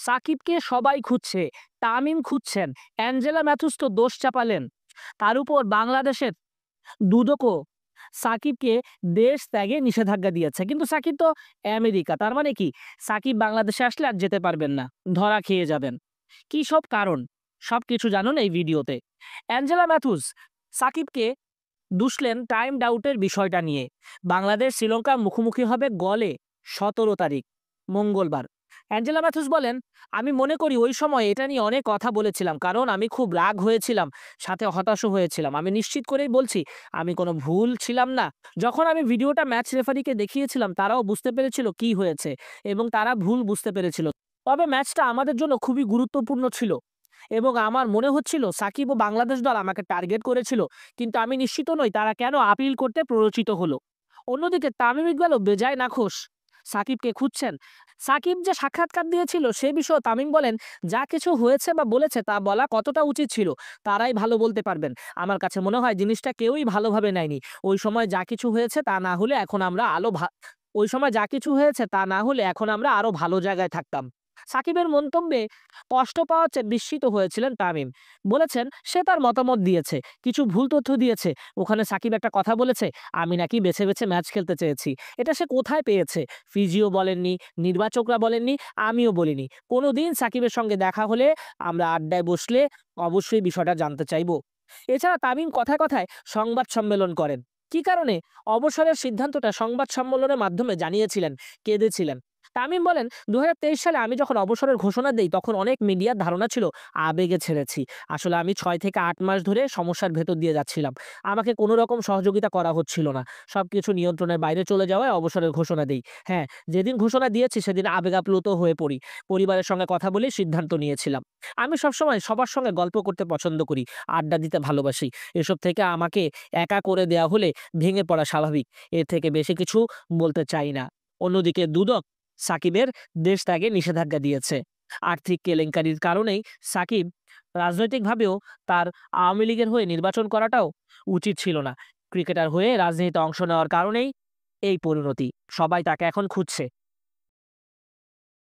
সাকিবকে সবাই খুঁজছে, তামিম খুঁজছেন, অ্যাঞ্জেলা ম্যাথুজ তো দোষ চাপালেন। তার উপর বাংলাদেশের দুদকও সাকিবকে দেশ ত্যাগে নিষেধাজ্ঞা দিয়েছে। কিন্তু সাকিব তো আমেরিকা। তার মানে কি? সাকিব বাংলাদেশে আসলে আর যেতে পারবেন না। ধরা খেয়ে যাবেন। কি সব কারণ? সবকিছু জানুন এই ভিডিওতে। অ্যাঞ্জেলা ম্যাথুজ সাকিবকে দুষলেন টাইম আউটের বিষয়টা নিয়ে। বাংলাদেশ শ্রীলঙ্কা মুখোমুখি হবে গলে ১৭ তারিখ মঙ্গলবার। অ্যাঞ্জেলা ম্যাথুজ বলেন, "আমি মনে করি ওই সময় এটা নিয়ে অনেক কথা বলেছিলাম। কারণ আমি খুব রাগ হয়েছিলাম, সাথে হতাশও হয়েছিলাম। আমি নিশ্চিত করেই বলছি, আমি কোনো ভুল ছিলাম না। যখন আমি ভিডিওটা ম্যাচ রেফারিকে দেখিয়েছিলাম, তারাও বুঝতে পেরেছিল কি হয়েছে এবং তারা ভুল বুঝতে পেরেছিল। তবে ম্যাচটা আমাদের জন্য খুবই গুরুত্বপূর্ণ ছিল এবং আমার মনে হচ্ছিল সাকিব ও বাংলাদেশ দল আমাকে টার্গেট করেছিল। কিন্তু আমি নিশ্চিত নই তারা কেন আপিল করতে প্ররোচিত হলো।" অন্যদিকে তামিম ইকবালও বেজায় নাখোশ। সাকিবকে খুঁজছেন। সাকিব যে সাক্ষাৎকার দিয়েছিল সে বিষয়ে তামিম বলেন, "যা কিছু হয়েছে বা বলেছে তা বলা কতটা উচিত ছিল তারাই ভালো বলতে পারবেন। আমার কাছে মনে হয় জিনিসটা কেউই ভালোভাবে নেয়নি। ওই সময় যা কিছু হয়েছে তা না হলে এখন আমরা আলো ভা ওই সময় যা কিছু হয়েছে তা না হলে এখন আমরা আরো ভালো জায়গায় থাকতাম।" সাকিবের মন্তব্যে কষ্ট পাওয়ার চেয়ে বিস্মিত হয়েছিলেন তামিম। বলেছেন, সে তার মতামত দিয়েছে। কিছু ভুল তথ্য দিয়েছে। ওখানে সাকিব একটা কথা বলেছে, "আমি নাকি বেছে, বেছে ম্যাচ খেলতে চেয়েছি।" এটা সে কোথায় পেয়েছে? ফিজিও বলেননি, নির্বাচকরা বলেননি, আমিও বলিনি। কোনদিন সাকিবের সঙ্গে দেখা হলে আমরা আড্ডায় বসলে অবশ্যই বিষয়টা জানতে চাইব। এছাড়া তামিম কথায়, কথায় সংবাদ সম্মেলন করেন। কি কারণে? অবসরের সিদ্ধান্তটা সংবাদ সম্মেলনের মাধ্যমে জানিয়েছিলেন, কেঁদেছিলেন। তামিম বলেন, "২০২৩ সালে আমি যখন অবসরের ঘোষণা দেই তখন অনেক মিডিয়ার ধারণা ছিল আবেগে ছেড়েছি। আসলে আমি ৬ থেকে ৮ মাস ধরে সমস্যার ভেতর দিয়ে যাচ্ছিলাম। আমাকে কোনো রকম সহযোগিতা করা হচ্ছিল না। সবকিছু নিয়ন্ত্রণের বাইরে চলে যাওয়ায় অবসরের ঘোষণা দেই। হ্যাঁ, যেদিন ঘোষণা দিয়েছি সেদিন আবেগাপ্লুত হয়ে পড়ি। পরিবারের সঙ্গে কথা বলেই সিদ্ধান্ত নিয়েছিলাম। আমি সবসময় সবার সঙ্গে গল্প করতে পছন্দ করি, আড্ডা দিতে ভালোবাসি। এসব থেকে আমাকে একা করে দেয়া হলে ভেঙে পড়া স্বাভাবিক। এর থেকে বেশি কিছু বলতে চাই না।" অন্যদিকে দুদক সাকিবের দেশ ত্যাগে নিষেধাজ্ঞা দিয়েছে। আর্থিক কেলেঙ্কারির কারণেই সাকিব রাজনৈতিকভাবেও তার আওয়ামী লীগের হয়ে নির্বাচন করাটাও উচিত ছিল না। ক্রিকেটার হয়ে রাজনীতিতে অংশ নেওয়ার কারণেই এই পরিণতি। সবাই তাকে এখন খুঁজছে।